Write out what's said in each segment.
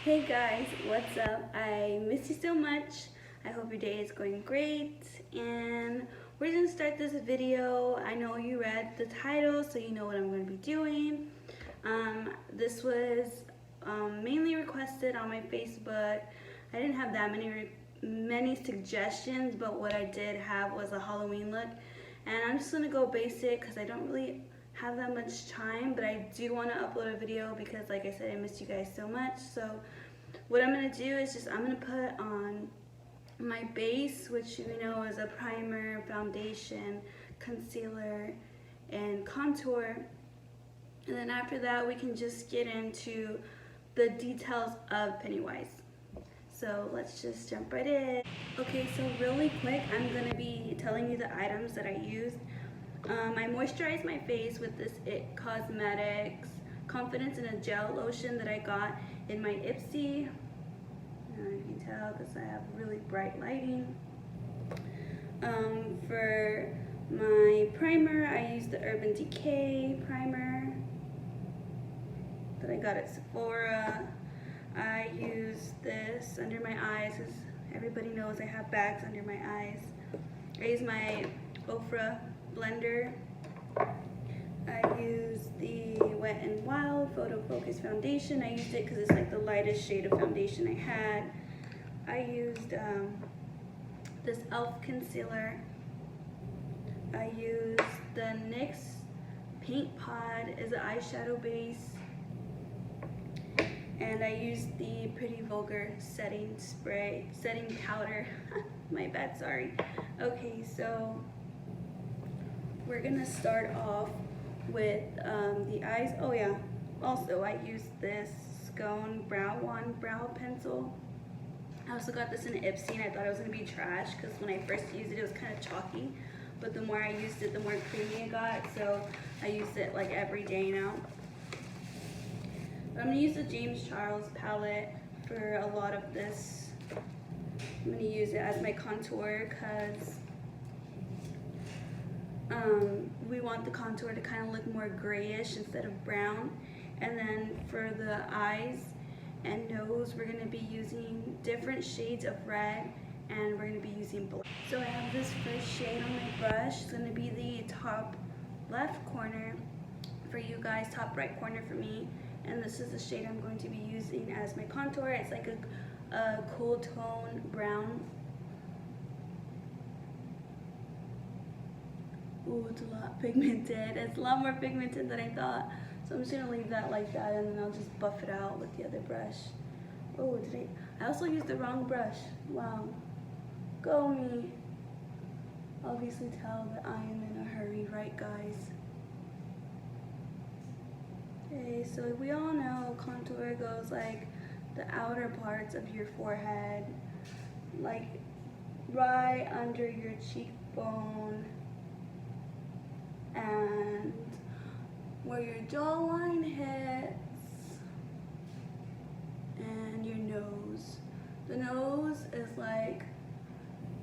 Hey guys, what's up? I miss you so much. I hope your day is going great. And we're gonna start this video. I know you read the title, so you know what I'm gonna be doing. This was mainly requested on my Facebook. I didn't have that many suggestions, but what I did have was a Halloween look. And I'm just gonna go basic because I don't really have that much time, but I do want to upload a video because, like I said, I missed you guys so much. So what I'm going to do is I'm going to put on my base, which you know is a primer, foundation, concealer, and contour. And then after that, we can just get into the details of Pennywise. So let's just jump right in. Okay, so really quick, I'm going to be telling you the items that I used. I moisturized my face with this IT Cosmetics Confidence in a Gel Lotion that I got in my Ipsy. You can tell because I have really bright lighting. For my primer, I used the Urban Decay primer that I got at Sephora. I used this under my eyes because everybody knows I have bags under my eyes. I used my Ofra blender. I used the Wet n Wild Photo Focus Foundation. I used it because it's like the lightest shade of foundation I had. I used this e.l.f. concealer. I used the NYX Paint Pod as an eyeshadow base. And I used the Pretty Vulgar setting powder. My bad, sorry. Okay, so we're gonna start off with the eyes. Oh yeah, also I used this Scone Brow brow pencil. I also got this in Ipsy and I thought it was gonna be trash because when I first used it, it was kind of chalky. But the more I used it, the more creamy it got. So I use it like every day now. But I'm gonna use the James Charles palette for a lot of this. I'm gonna use it as my contour because we want the contour to kind of look more grayish instead of brown. And then for the eyes and nose, we're going to be using different shades of red, and we're going to be using black. So I have this first shade on my brush. It's going to be the top left corner for you guys, top right corner for me. And this is the shade I'm going to be using as my contour. It's like a cool tone brown. Ooh, it's a lot pigmented. It's a lot more pigmented than I thought. So I'm just gonna leave that like that, and then I'll just buff it out with the other brush. Oh, I also used the wrong brush. Wow. Go me. Obviously tell that I am in a hurry, right guys? Okay, so we all know contour goes like the outer parts of your forehead, like right under your cheekbone, and where your jawline hits, and your nose. The nose is like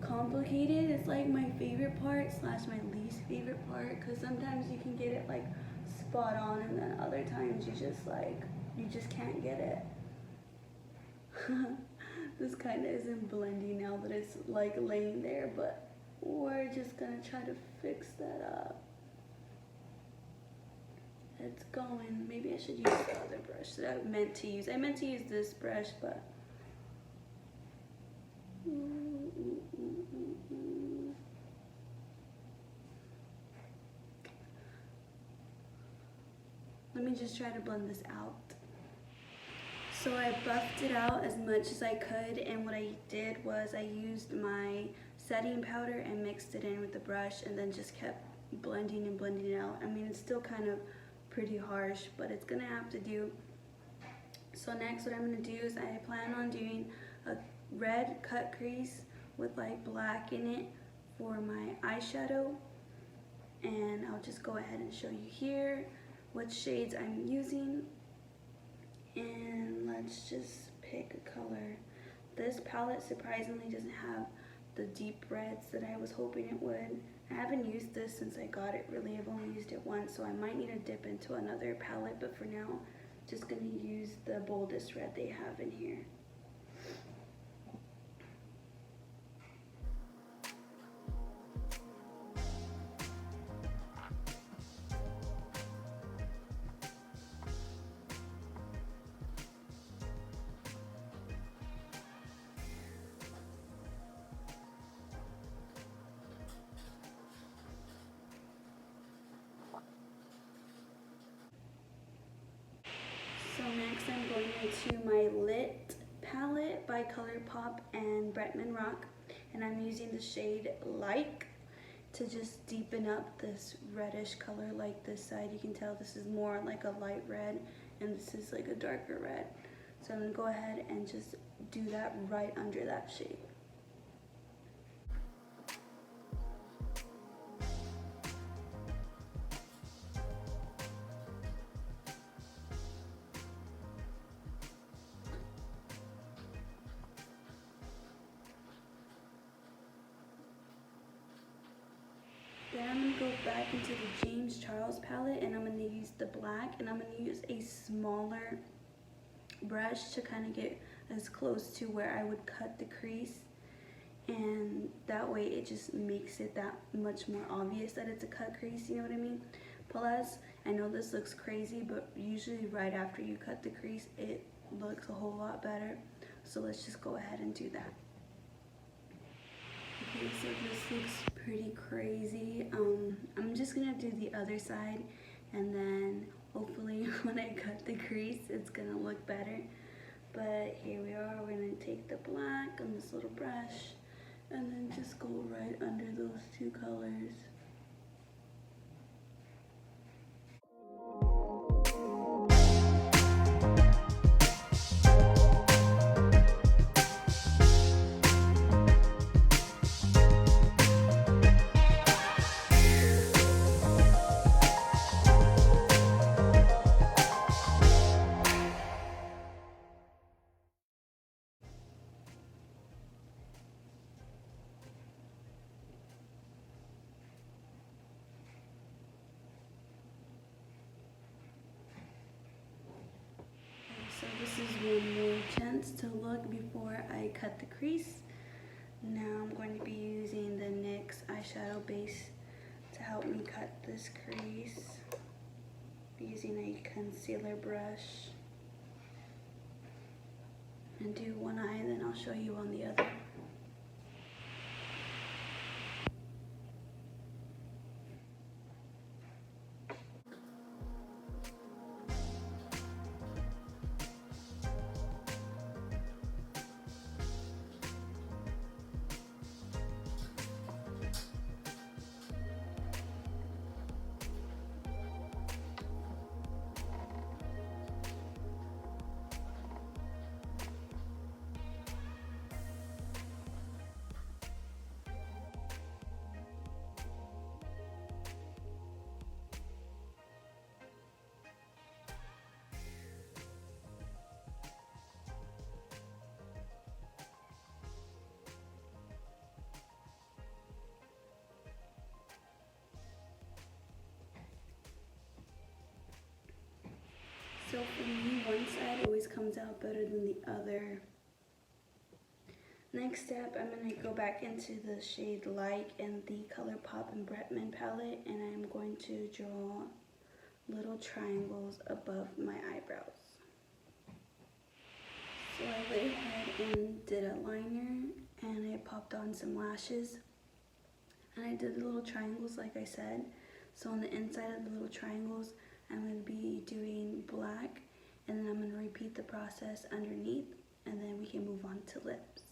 complicated. It's like my favorite part / my least favorite part because sometimes you can get it like spot on, and then other times you just can't get it. This kind of isn't blending now that it's like laying there, but we're just gonna try to fix that up. It's going. Maybe I should use the other brush that I meant to use. I meant to use this brush, but let me just try to blend this out. So I buffed it out as much as I could, and what I did was I used my setting powder and mixed it in with the brush, and then just kept blending and blending it out. I mean, it's still kind of pretty harsh, but it's gonna have to do. So next what I'm gonna do is I plan on doing a red cut crease with like black in it for my eyeshadow, and I'll just go ahead and show you here what shades I'm using. And let's just pick a color. This palette surprisingly doesn't have the deep reds that I was hoping it would. I haven't used this since I got it really. I've only used it once, so I might need to dip into another palette, but for now Just gonna use the boldest red they have in here. So next I'm going into my Lit palette by ColourPop and Bretman Rock, and I'm using the shade Like to just deepen up this reddish color. Like this side, you can tell this is more like a light red and this is like a darker red. So I'm gonna go ahead and just do that right under that shade. Then I'm going to go back into the James Charles palette and I'm going to use the black, and I'm going to use a smaller brush to kind of get as close to where I would cut the crease, and that way it just makes it that much more obvious that it's a cut crease, you know what I mean? Plus, I know this looks crazy, but usually right after you cut the crease it looks a whole lot better. So let's just go ahead and do that. Okay, so this looks pretty crazy. I'm just gonna do the other side, and then hopefully when I cut the crease it's gonna look better. But here we are, we're gonna take the black on this little brush and then just go right under those two colors. So this is one more chance to look before I cut the crease. Now I'm going to be using the NYX eyeshadow base to help me cut this crease. Using a concealer brush. And do one eye, then I'll show you on the other. So for me, one side always comes out better than the other. Next step, I'm going to go back into the shade Light and the ColourPop and Bretman palette, and I'm going to draw little triangles above my eyebrows. So I went ahead and did a liner, and I popped on some lashes, and I did the little triangles like I said. So on the inside of the little triangles, I'm going to be doing black, and then I'm going to repeat the process underneath, and then we can move on to lips.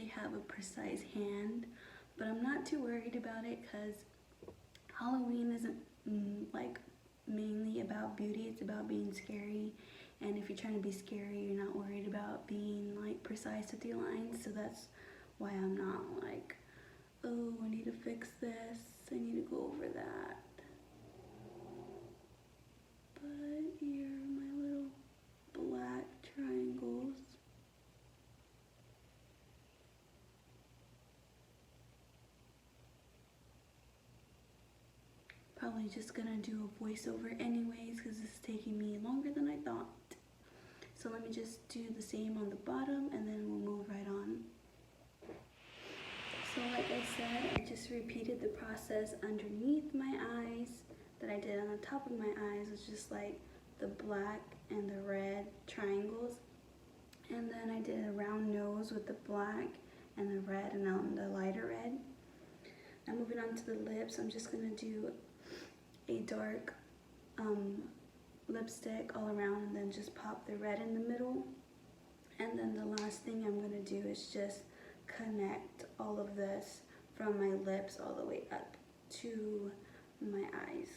really have a precise hand, but I'm not too worried about it because Halloween isn't like mainly about beauty, it's about being scary. And if you're trying to be scary, you're not worried about being like precise with your lines. So that's why I'm not like, oh, I need to fix this, I need to go over that. But here are my little black triangles. Probably just gonna do a voiceover anyways because this is taking me longer than I thought. So let me just do the same on the bottom and then we'll move right on. So like I said, I just repeated the process underneath my eyes that I did on the top of my eyes. It's just like the black and the red triangles. And then I did a round nose with the black and the red and then the lighter red. Now moving on to the lips, I'm just gonna do a dark lipstick all around and then just pop the red in the middle. And then the last thing I'm gonna do is just connect all of this from my lips all the way up to my eyes.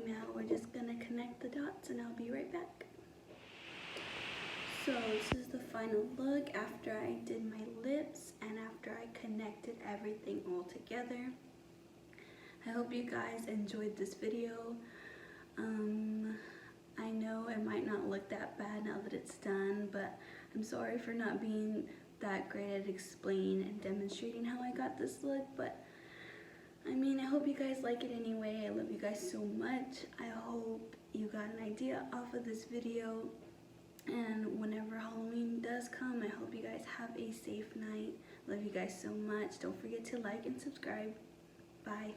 Now we're just gonna connect the dots and I'll be right back. So this is the final look after I did my lips and after I connected everything all together. I hope you guys enjoyed this video. I know it might not look that bad now that it's done, but I'm sorry for not being that great at explaining and demonstrating how I got this look, but I mean, I hope you guys like it anyway. I love you guys so much. I hope you got an idea off of this video. And whenever Halloween does come, I hope you guys have a safe night. Love you guys so much. Don't forget to like and subscribe. Bye.